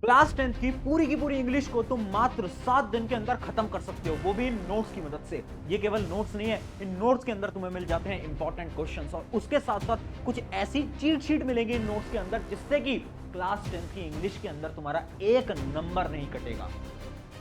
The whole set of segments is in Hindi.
क्लास 10th की पूरी इंग्लिश को तुम मात्र 7 दिन के अंदर खत्म कर सकते हो, वो भी इन नोट्स की मदद से। ये केवल नोट्स नहीं है, इन नोट्स के अंदर तुम्हें मिल जाते हैं इंपॉर्टेंट क्वेश्चंस और उसके साथ साथ कुछ ऐसी चीट शीट मिलेंगी इन नोट्स के अंदर जिससे कि क्लास 10th की इंग्लिश के अंदर तुम्हारा एक नंबर नहीं कटेगा।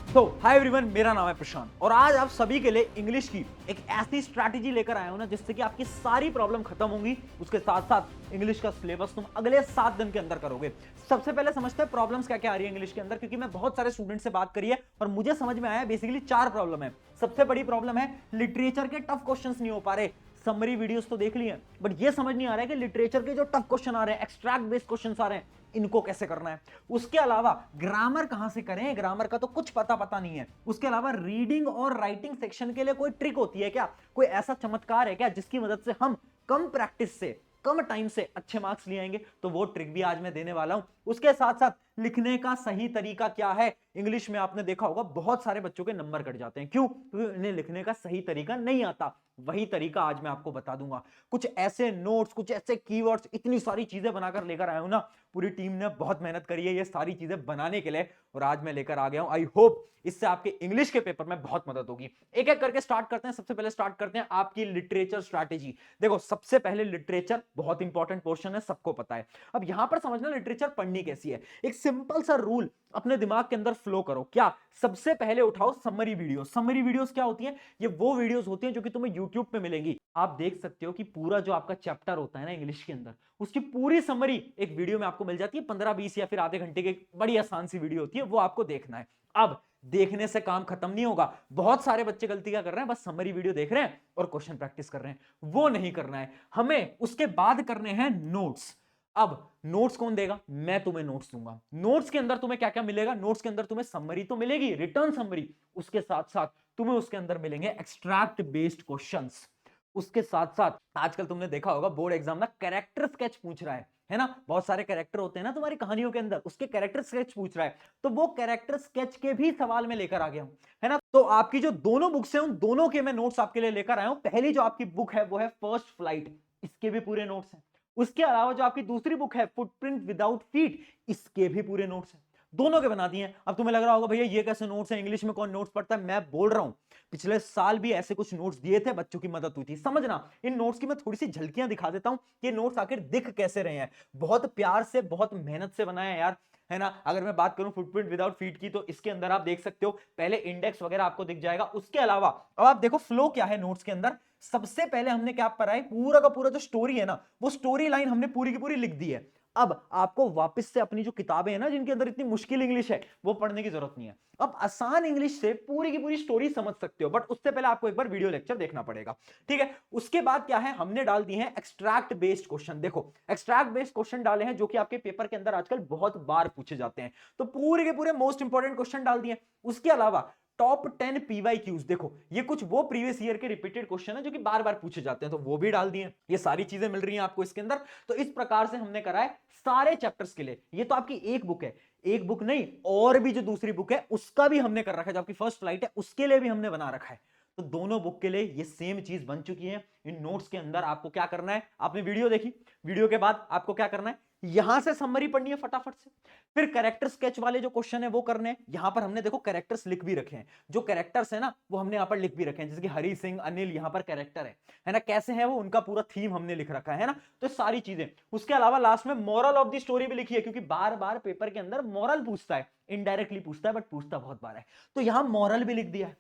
तो हाय एवरीवन, मेरा नाम है प्रशांत और आज आप सभी के लिए इंग्लिश की एक ऐसी स्ट्रैटेजी लेकर आया हूं ना जिससे कि आपकी सारी प्रॉब्लम खत्म होंगी। उसके साथ साथ इंग्लिश का सिलेबस तुम अगले 7 दिन के अंदर करोगे। सबसे पहले समझते हैं प्रॉब्लम्स क्या क्या आ रही है इंग्लिश के अंदर, क्योंकि मैं बहुत सारे स्टूडेंट से बात करी है और मुझे समझ में आया बेसिकली 4 प्रॉब्लम है। सबसे बड़ी प्रॉब्लम है लिटरेचर के टफ क्वेश्चंस नहीं हो पा रहे। समरी वीडियोस तो देख लिए, बट ये समझ नहीं आ रहा है कि लिटरेचर के जो टफ क्वेश्चन आ रहे हैं, एक्सट्रैक्ट बेस्ड क्वेश्चंस आ रहे हैं, इनको कैसे करना है। उसके अलावा ग्रामर कहां से करें, ग्रामर का तो कुछ पता नहीं है। उसके अलावा रीडिंग और राइटिंग सेक्शन के लिए कोई ट्रिक होती है क्या, कोई ऐसा चमत्कार है क्या जिसकी मदद से हम कम प्रैक्टिस से कम टाइम से अच्छे मार्क्स ले आएंगे, तो वो ट्रिक भी आज मैं देने वाला हूं। उसके साथ साथ लिखने का सही तरीका क्या है। इंग्लिश में आपने देखा होगा बहुत सारे बच्चों के नंबर कट जाते हैं, क्यों? क्योंकि इन्हें लिखने का सही तरीका नहीं आता। वही तरीका आज मैं आपको बता दूंगा। कुछ ऐसे नोट्स, कुछ ऐसे कीवर्ड्स, इतनी सारी चीजें बनाकर लेकर आया हूं ना। पूरी टीम ने बहुत मेहनत करी है ये सारी चीजें बनाने के लिए और आज मैं लेकर आ गया हूं। आई होप इससे आपके इंग्लिश के पेपर में बहुत मदद होगी। एक एक करके स्टार्ट करते हैं। सबसे पहले स्टार्ट करते हैं आपकी लिटरेचर स्ट्रैटेजी। देखो, सबसे पहले लिटरेचर बहुत इंपॉर्टेंट पोर्शन है, सबको पता है। अब यहां पर समझना लिटरेचर पढ़नी कैसी है। एक सिंपल सा रूल अपने दिमाग के अंदर फ्लो करो। क्या? सबसे पहले उठाओ समरी वीडियो। समरी वीडियोस क्या होती हैं? ये वो वीडियोस होती हैं जो कि तुम्हें यूट्यूब पे मिलेंगी। आप देख सकते हो कि पूरा जो आपका चैप्टर होता है ना इंग्लिश के अंदर, उसकी पूरी समरी एक वीडियो में आपको मिल जाती है। 15-20 या फिर आधे घंटे की बड़ी आसान सी वीडियो होती है, वो आपको देखना है। अब देखने से काम खत्म नहीं होगा। बहुत सारे बच्चे गलती क्या कर रहे हैं, बस समरी वीडियो देख रहे हैं और क्वेश्चन प्रैक्टिस कर रहे हैं। वो नहीं करना है हमें। उसके बाद करने हैं नोट्स। अब नोट्स कौन देगा? मैं तुम्हें नोट्स दूंगा। नोट्स के अंदर तुम्हें क्या क्या मिलेगा? नोट्स के अंदर तुम्हें समरी तो मिलेगी, रिटर्न समरी। उसके साथ साथ तुम्हें उसके अंदर मिलेंगे एक्सट्रैक्ट बेस्ड क्वेश्चंस। उसके साथ साथ आजकल तुमने देखा होगा बोर्ड एग्जाम ना कैरेक्टर स्केच पूछ रहा है ना। बहुत सारे कैरेक्टर होते हैं ना तुम्हारी कहानियों के अंदर, उसके कैरेक्टर स्केच पूछ रहा है। तो वो कैरेक्टर स्केच के भी सवाल में लेकर आ गया हूं, है ना। तो आपकी जो दोनों बुक्स हैं, उन दोनों के मैं नोट्स आपके लिए लेकर आया हूं। पहली जो आपकी बुक है वो है फर्स्ट फ्लाइट, इसके भी पूरे नोट्स हैं। उसके अलावा जो आपकी दूसरी बुक है फुटप्रिंट विदाउट फीट, इसके भी पूरे नोट्स हैं। दोनों के बना दिए हैं। अब तुम्हें लग रहा होगा भैया ये कैसे नोट्स है, इंग्लिश में कौन नोट्स पढ़ता है? मैं बोल रहा हूं पिछले साल भी ऐसे कुछ नोट्स दिए थे, बच्चों की मदद हुई थी। समझना, इन नोट्स की मैं थोड़ी सी झलकियां दिखा देता हूं कि नोट्स आखिर दिख कैसे रहे हैं। बहुत प्यार से, बहुत मेहनत से बनाया है यार, है ना। अगर मैं बात करूं फुटप्रिंट विदाउट फीट की, तो इसके अंदर आप देख सकते हो पहले इंडेक्स वगैरह आपको दिख जाएगा। उसके अलावा अब आप देखो फ्लो क्या है नोट्स के अंदर। सबसे पहले हमने क्या पढ़ा है, पूरा का पूरा जो स्टोरी है ना, वो स्टोरी लाइन हमने पूरी की पूरी लिख दी है। अब आपको वापस से अपनी जो किताबें हैं ना जिनके अंदर इतनी मुश्किल इंग्लिश है, वो पढ़ने की जरूरत नहीं है। अब आसान इंग्लिश से पूरी की पूरी स्टोरी समझ सकते हो, बट उससे पहले आपको एक बार वीडियो लेक्चर देखना पड़ेगा, ठीक है। उसके बाद क्या है, हमने डाल दिए हैं एक्सट्रैक्ट बेस्ड क्वेश्चन। देखो, एक्सट्रैक्ट बेस्ड क्वेश्चन डाले हैं जो कि आपके पेपर के अंदर आजकल बहुत बार पूछे जाते हैं। तो पूरे के पूरे मोस्ट इंपॉर्टेंट क्वेश्चन डाल दिए। उसके अलावा टॉप 10 पीवाईक्यूज, देखो ये कुछ वो प्रीवियस ईयर के रिपीटेड क्वेश्चन है जो कि बार बार पूछे जाते हैं, तो वो भी डाल दिए। ये सारी चीजें मिल रही हैं आपको इसके अंदर। तो इस प्रकार से हमने करा है सारे चैप्टर्स के लिए। ये तो आपकी एक बुक है, एक बुक नहीं, और भी जो दूसरी बुक है उसका भी हमने कर रखा है। जो आपकी फर्स्ट फ्लाइट है उसके लिए भी हमने बना रखा है। तो दोनों बुक के लिए ये सेम चीज बन चुकी है। इन नोट्स के अंदर आपको क्या करना है, आपने वीडियो देखी, वीडियो के बाद आपको क्या करना है, यहां से समरी पढ़नी है फटाफट से। फिर कैरेक्टर स्केच वाले जो क्वेश्चन है वो करने हैं। यहां पर हमने देखो कैरेक्टर्स लिख भी रखे हैं। जो कैरेक्टर्स है ना वो हमने यहां पर लिख भी रखे हैं, जैसे कि हरी सिंह, अनिल, यहां पर कैरेक्टर है ना। कैसे है वो, उनका पूरा थीम हमने लिख रखा है ना। तो सारी चीजें। उसके अलावा लास्ट में मॉरल ऑफ द स्टोरी भी लिखी है, क्योंकि बार बार पेपर के अंदर मॉरल पूछता है, इनडायरेक्टली पूछता है बट पूछता बहुत बार है। तो यहां मॉरल भी लिख दिया है।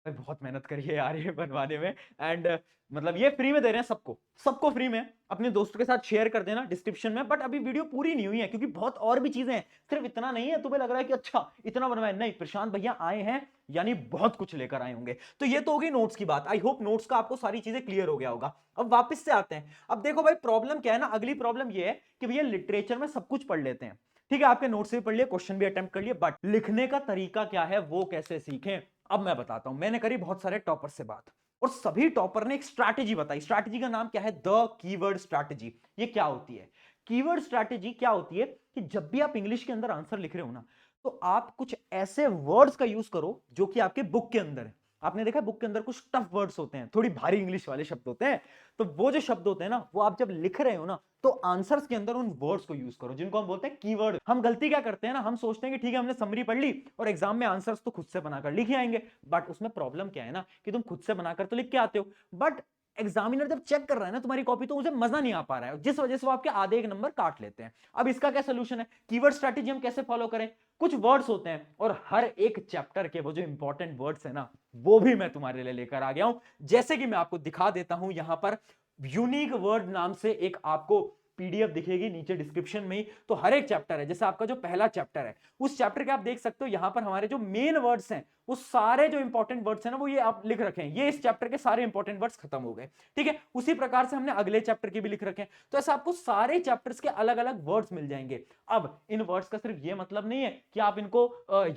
भाई बहुत मेहनत करी है यार ये बनवाने में। एंड मतलब ये फ्री में दे रहे हैं सबको, सबको फ्री में। अपने दोस्तों के साथ शेयर कर देना डिस्क्रिप्शन में। बट अभी वीडियो पूरी नहीं हुई है क्योंकि बहुत और भी चीजें हैं, सिर्फ इतना नहीं है। तुम्हें लग रहा है कि अच्छा इतना बनवाया, नहीं, प्रशांत भैया आए हैं यानी बहुत कुछ लेकर आए होंगे। तो ये तो होगी नोट्स की बात। आई होप नोट्स का आपको सारी चीजें क्लियर हो गया होगा। अब वापस से आते हैं। अब देखो भाई प्रॉब्लम क्या है ना, अगली प्रॉब्लम ये है कि भैया लिटरेचर में सब कुछ पढ़ लेते हैं, ठीक है, आपके नोट्स भी पढ़ लिए, क्वेश्चन भी अटेम्प्ट कर लिए, बट लिखने का तरीका क्या है वो कैसे सीखें। अब मैं बताता हूं। मैंने करी बहुत सारे टॉपर से बात और सभी टॉपर ने एक स्ट्रैटेजी बताई। स्ट्रैटेजी का नाम क्या है, द कीवर्ड स्ट्रैटेजी। ये क्या होती है कीवर्ड स्ट्रैटेजी? क्या होती है कि जब भी आप इंग्लिश के अंदर आंसर लिख रहे हो ना, तो आप कुछ ऐसे वर्ड्स का यूज करो जो कि आपके बुक के अंदर है। आपने देखा बुक के अंदर कुछ टफ वर्ड्स होते हैं, थोड़ी भारी इंग्लिश वाले शब्द होते हैं, तो वो जो शब्द होते हैं ना, वो आप जब लिख रहे हो ना, तो आंसर्स के अंदर उन वर्ड्स को यूज करो जिनको हम बोलते हैं कीवर्ड। हम गलती क्या करते हैं ना, हम सोचते हैं कि ठीक है हमने समरी पढ़ ली और एग्जाम में आंसर्स तो खुद से बनाकर लिख ही आएंगे, बट उसमें प्रॉब्लम क्या है ना कि तुम खुद से बनाकर तो लिख के आते हो, बट एग्जामिनर जब चेक कर रहा है ना तुम्हारी कॉपी, तो उसे मजा नहीं आ पा रहा है, जिस वजह से वो आपके आधे एक नंबर काट लेते हैं। अब इसका क्या सोल्यूशन है, कीवर्ड स्ट्रेटेजी हम कैसे फॉलो करें? कुछ वर्ड्स होते हैं और हर एक चैप्टर के वो जो इंपॉर्टेंट वर्ड्स है ना, वो भी मैं तुम्हारे लिए लेकर आ गया हूं, जैसे कि मैं आपको दिखा देता हूं यहां पर। यूनिक वर्ड नाम से एक आपको पीडीएफ दिखेगी नीचे डिस्क्रिप्शन में ही, तो हर एक चैप्टर है, जैसे आपका जो पहला चैप्टर है उस चैप्टर के आप देख सकते हो यहां पर हमारे जो मेन वर्ड्स हैं, वो सारे जो इंपॉर्टेंट वर्ड्स हैं ना, वो ये आप लिख रखे हैं, ये इस चैप्टर के सारे इंपॉर्टेंट वर्ड्स खत्म हो गए, ठीक है। उसी प्रकार से हमने अगले चैप्टर के भी लिख रखे हैं, तो ऐसा आपको सारे चैप्टर्स के अलग अलग वर्ड्स मिल जाएंगे। अब इन वर्ड्स का सिर्फ ये मतलब नहीं है कि आप इनको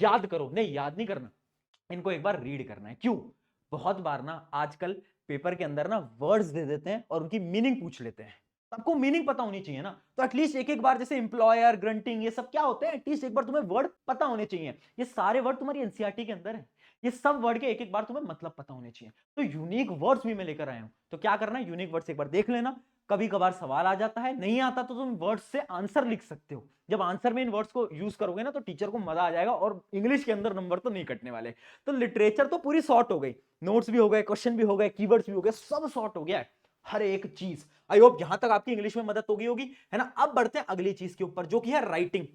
याद करो, नहीं, याद नहीं करना, इनको एक बार रीड करना है। क्यों? बहुत बार ना आजकल पेपर के अंदर ना वर्ड्स दे देते हैं और उनकी मीनिंग पूछ लेते हैं, तो आपको मीनिंग पता होनी चाहिए ना, तो एटलीस्ट एक एक बार, जैसे एम्प्लॉयर, ग्रंटिंग, ये सब क्या होते हैं, एटलीस्ट एक बार तुम्हें वर्ड पता होने चाहिए। ये सारे वर्ड तुम्हारी एनसीईआरटी के अंदर है, ये सब वर्ड के एक एक बार तुम्हें मतलब पता होने चाहिए। तो यूनिक वर्ड्स भी मैं लेकर आया हूं, तो क्या करना है, यूनिक वर्ड्स एक बार देख लेना। कभी कभार सवाल आ जाता है, नहीं आता तो तुम वर्ड्स से आंसर लिख सकते हो, जब आंसर में इन वर्ड्स को यूज करोगे ना, तो टीचर को मजा आ जाएगा और इंग्लिश के अंदर नंबर तो नहीं कटने वाले। तो लिटरेचर तो पूरी सॉर्ट हो गई, नोट्स भी हो गए, क्वेश्चन भी हो गए, कीवर्ड्स भी हो गए, सब सॉर्ट हो गया है, हर एक चीज। आई होप यहां तक आपकी इंग्लिश में मदद होगी होगी, है ना। अब बढ़ते हैं अगली चीज के ऊपर, जो कि है राइटिंग।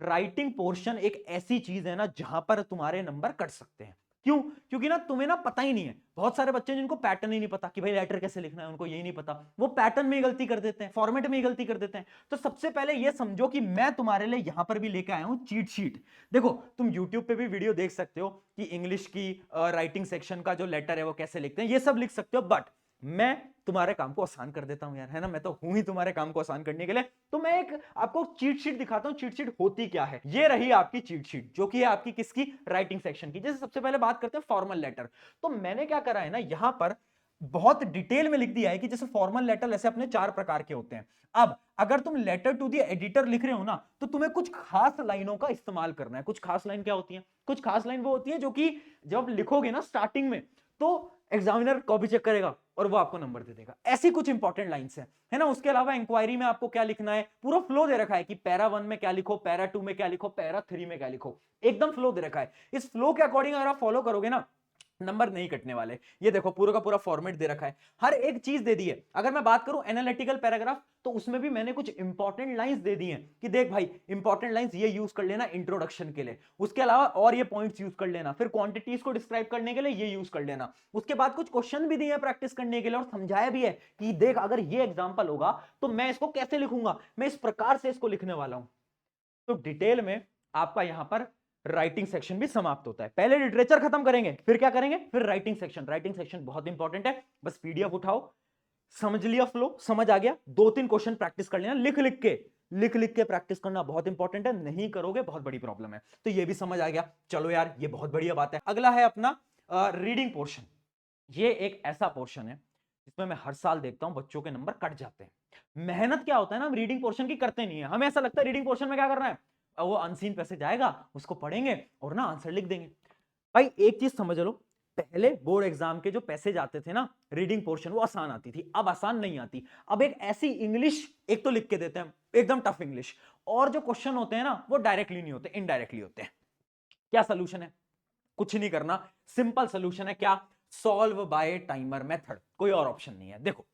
राइटिंग पोर्शन एक ऐसी चीज है ना जहां पर तुम्हारे नंबर कट सकते हैं। क्यों? क्योंकि ना तुम्हें ना पता ही नहीं है, बहुत सारे बच्चे जिनको पैटर्न ही नहीं पता कि भाई लेटर कैसे लिखना है, उनको यही नहीं पता, वो पैटर्न में ही गलती कर देते हैं, फॉर्मेट में ही गलती कर देते हैं। तो सबसे पहले ये समझो कि मैं तुम्हारे लिए यहां पर भी लेके आया हूं चीट शीट। देखो, तुम यूट्यूब पे भी वीडियो देख सकते हो कि इंग्लिश की राइटिंग सेक्शन का जो लेटर है वो कैसे लिखते हैं, ये सब लिख सकते हो, बट मैं तुम्हारे काम को आसान कर देता हूं यार, है ना, मैं तो हूं ही तुम्हारे काम को आसान करने के लिए। तो मैं एक आपको चीट शीट दिखाता हूं, चीट शीट होती क्या है। ये रही आपकी चीट शीट, जो कि है आपकी किसकी, राइटिंग सेक्शन की। जैसे सबसे पहले बात करते हैं फॉर्मल लेटर, तो मैंने क्या करा है ना, यहां पर बहुत डिटेल में लिख दिया है कि जैसे फॉर्मल लेटर ऐसे अपने 4 प्रकार के होते हैं। अब अगर तुम लेटर टू द एडिटर लिख रहे हो ना, तो तुम्हें कुछ खास लाइनों का इस्तेमाल करना है। कुछ खास लाइन क्या होती है? कुछ खास लाइन वो होती है जो कि जब लिखोगे ना स्टार्टिंग में, तो एग्जामिनर कॉपी चेक करेगा और वो आपको नंबर दे देगा। ऐसी कुछ इंपॉर्टेंट लाइंस है ना। उसके अलावा इंक्वायरी में आपको क्या लिखना है, पूरा फ्लो दे रखा है कि पैरा 1 में क्या लिखो, पैरा 2 में क्या लिखो, पैरा 3 में क्या लिखो, एकदम फ्लो दे रखा है। इस फ्लो के अकॉर्डिंग अगर आप फॉलो करोगे ना, नंबर नहीं कटने वाले। ये देखो पूरा का पूरा फॉर्मेट दे रखा है, हर एक चीज दे दी है। अगर मैं बात करूं एनालिटिकल पैराग्राफ, तो उसमें भी मैंने कुछ इंपॉर्टेंट लाइंस दे दी हैं कि देख भाई, इंपॉर्टेंट लाइंस ये यूज कर लेना इंट्रोडक्शन के लिए, उसके अलावा और ये पॉइंट्स यूज कर लेना, फिर क्वांटिटीज को डिस्क्राइब करने के लिए ये यूज कर लेना। उसके बाद कुछ क्वेश्चन भी दिए हैं प्रैक्टिस करने के लिए, और समझाया भी है कि देख अगर ये एग्जाम्पल होगा तो मैं इसको कैसे लिखूंगा, मैं इस प्रकार से इसको लिखने वाला हूं। तो डिटेल में आपका यहां पर राइटिंग सेक्शन भी समाप्त होता है। पहले लिटरेचर खत्म करेंगे, फिर क्या करेंगे, फिर राइटिंग सेक्शन। राइटिंग सेक्शन बहुत इंपॉर्टेंट है, बस पीडीएफ उठाओ, समझ लिया फ्लो, समझ आ गया, 2-3 क्वेश्चन प्रैक्टिस कर लेना, लिख लिख के प्रैक्टिस करना बहुत इंपॉर्टेंट है, नहीं करोगे बहुत बड़ी प्रॉब्लम है। तो ये भी समझ आ गया, चलो यार ये बहुत बढ़िया बात है। अगला है अपना रीडिंग पोर्शन। ये एक ऐसा पोर्शन है जिसमें मैं हर साल देखता हूं बच्चों के नंबर कट जाते हैं। मेहनत क्या होता है ना, हम रीडिंग पोर्शन की करते नहीं है। हमें ऐसा लगता है रीडिंग पोर्शन में क्या करना है, वो अनसीन पैसेज आएगा, उसको पढ़ेंगे और ना आंसर लिख देंगे। भाई एक चीज समझ लो, पहले बोर्ड एग्जाम के जो पैसेज आते थे ना, रीडिंग पोर्शन, वो आसान आती थी, अब आसान नहीं आती। अब एक ऐसी इंग्लिश एक तो लिख के देते हैं, एकदम टफ इंग्लिश, और जो क्वेश्चन होते हैं ना, वो डायरेक्टली नहीं होते, इनडायरेक्टली होते हैं। क्या सोल्यूशन है? कुछ नहीं करना, सिंपल सोल्यूशन है। क्या? सॉल्व बाय टाइमर मेथड, कोई और ऑप्शन नहीं है। देखो,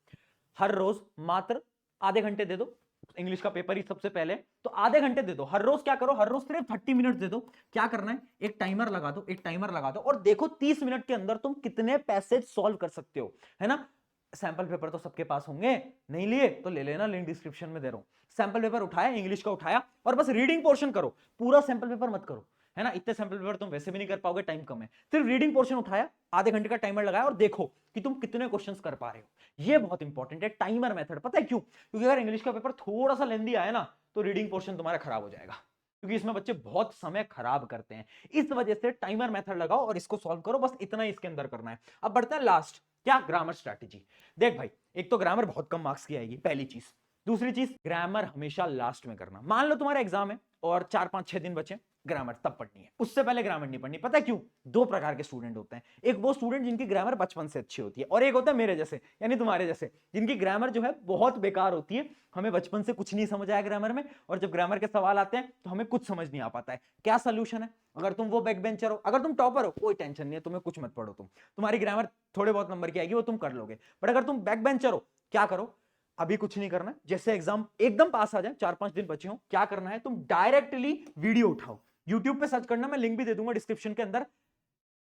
हर रोज मात्र आधे घंटे दे दो, इंग्लिश का पेपर ही सबसे पहले, तो आधे घंटे दे दो। हर रोज क्या करो, हर रोज सिर्फ 30 मिनट दे दो। क्या करना है, एक टाइमर लगा दो, एक टाइमर लगा दो, और देखो 30 मिनट के अंदर तुम कितने पैसेज सॉल्व कर सकते हो, है ना। सैंपल पेपर तो सबके पास होंगे, नहीं लिए तो ले लेना, लिंक डिस्क्रिप्शन में दे रहा हूं। सैंपल पेपर उठाया, इंग्लिश का उठाया, और बस रीडिंग पोर्शन करो, पूरा सैंपल पेपर मत करो, है ना, इतने सैंपल पेपर तुम वैसे भी नहीं कर पाओगे, टाइम कम है। सिर्फ रीडिंग पोर्शन उठाया, आधे घंटे का टाइमर लगाया, और देखो कि तुम कितने क्वेश्चंस कर पा रहे हो। ये बहुत इंपॉर्टेंट है, टाइमर मेथड। पता है क्यों? क्योंकि अगर इंग्लिश का पेपर थोड़ा सा लेंदी आया ना, तो रीडिंग पोर्शन तुम्हारा खराब हो जाएगा, क्योंकि इसमें बच्चे बहुत समय खराब करते हैं। इस वजह से टाइमर मेथड लगाओ और इसको सॉल्व करो, बस इतना ही इसके अंदर करना है। अब बढ़ते हैं लास्ट, क्या, ग्रामर स्ट्रैटेजी। देख भाई, एक तो ग्रामर बहुत कम मार्क्स की आएगी, पहली चीज। दूसरी चीज, ग्रामर हमेशा लास्ट में करना। मान लो तुम्हारा एग्जाम है और 4-5-6 दिन बचे, ग्रामर तब पढ़नी है, उससे पहले ग्रामर नहीं पढ़नी। पता है क्यों? दो प्रकार के स्टूडेंट होते हैं, एक वो स्टूडेंट जिनकी ग्रामर बचपन से अच्छी होती है, और एक होता है मेरे जैसे यानी तुम्हारे जैसे, जिनकी ग्रामर जो है बहुत बेकार होती है। हमें बचपन से कुछ नहीं समझ आया ग्रामर में, और जब ग्रामर के सवाल आते हैं तो हमें कुछ समझ नहीं आ पाता है। क्या सोल्यूशन है? अगर तुम वो बैक बेंचर हो, अगर तुम टॉपर हो, कोई टेंशन नहीं है, तुम्हें कुछ मत पढ़ो, तुम्हारी ग्रामर थोड़े बहुत नंबर की आएगी, वो तुम कर लोगे। बट अगर तुम बैक बेंचर हो, क्या करो? अभी कुछ नहीं करना, जैसे एग्जाम एकदम पास आ जाए, 4-5 दिन बचे हो, क्या करना है? तुम डायरेक्टली वीडियो उठाओ, यूट्यूब पे सर्च करना, मैं लिंक भी दे दूंगा डिस्क्रिप्शन के अंदर,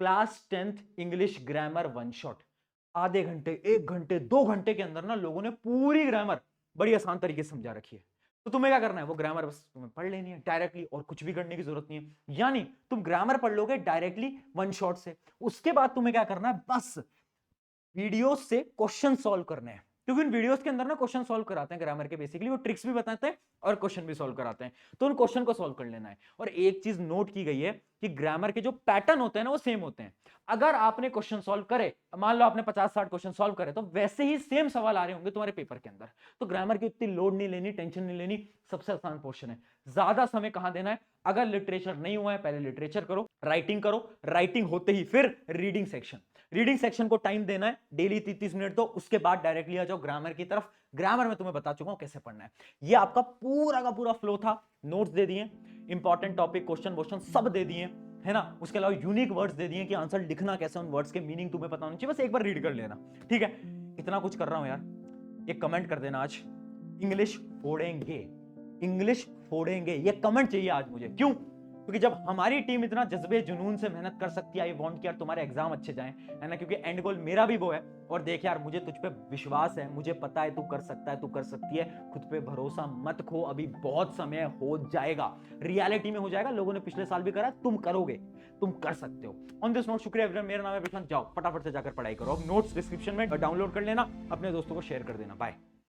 class 10th English grammar one shot. आधे घंटे, 1 घंटे, 2 घंटे के अंदर ना लोगों ने पूरी ग्रामर बड़ी आसान तरीके से समझा रखी है। तो तुम्हें क्या करना है? वो ग्रामर बस तुम्हें पढ़ लेनी है डायरेक्टली, और कुछ भी करने की जरूरत नहीं है। यानी तुम ग्रामर पढ़ लोगे डायरेक्टली वन शॉट से। उसके बाद तुम्हें क्या करना है? बस वीडियो से क्वेश्चन सॉल्व करने हैं, क्योंकि उन वीडियोस के अंदर ना क्वेश्चन सॉल्व कराते हैं ग्रामर के, बेसिकली वो ट्रिक्स भी बताते हैं और क्वेश्चन भी सॉल्व कराते हैं। तो उन क्वेश्चन को सॉल्व कर लेना है। और एक चीज नोट की गई है कि ग्रामर के जो पैटर्न होते हैं ना वो सेम होते हैं। अगर आपने क्वेश्चन सॉल्व करे, मान लो आपने 50-60 क्वेश्चन सॉल्व करे, तो वैसे ही सेम सवाल आ रहे होंगे तुम्हारे पेपर के अंदर। तो ग्रामर की उतनी लोड नहीं लेनी, टेंशन नहीं लेनी, सबसे आसान पोर्शन है। ज्यादा समय कहां देना है? अगर लिटरेचर नहीं हुआ है, पहले लिटरेचर करो, राइटिंग होते ही फिर रीडिंग सेक्शन। रीडिंग सेक्शन को टाइम देना है डेली 30 मिनट, तो उसके बाद डायरेक्टली आ जाओ ग्रामर की तरफ। ग्रामर में तुम्हें बता चुका हूं कैसे पढ़ना है। ये आपका पूरा का पूरा फ्लो था। नोट्स दे दिए, इंपॉर्टेंट टॉपिक, क्वेश्चन सब दे दिए, है ना। उसके अलावा यूनिक वर्ड्स दे दिए कि आंसर लिखना कैसे, उन वर्ड्स के मीनिंग तुम्हें पता होना चाहिए, बस एक बार रीड कर लेना, ठीक है। इतना कुछ कर रहा हूं यार, एक कमेंट कर देना आज, इंग्लिश फोड़ेंगे, इंग्लिश फोड़ेंगे, ये कमेंट चाहिए आज मुझे। क्यों? क्योंकि जब हमारी टीम इतना जज्बे जुनून से मेहनत कर सकती है, आई वांट कि यार तुम्हारे एग्जाम अच्छे जाएं, है ना, क्योंकि एंड गोल मेरा भी वो है। और देख यार, मुझे तुझ पे विश्वास है, मुझे पता है तू कर सकता है, तू कर सकती है, खुद पे भरोसा मत खो, अभी बहुत समय हो जाएगा, रियलिटी में हो जाएगा। लोगों ने पिछले साल भी करा, तुम करोगे, तुम कर सकते हो। ऑन दिस नोट, शुक्रिया एवरीवन, मेरा नाम है प्रशांत। जाओ फटाफट से जाकर पढ़ाई करो। अब नोट्स डिस्क्रिप्शन में डाउनलोड कर लेना, अपने दोस्तों को शेयर कर देना। बाय।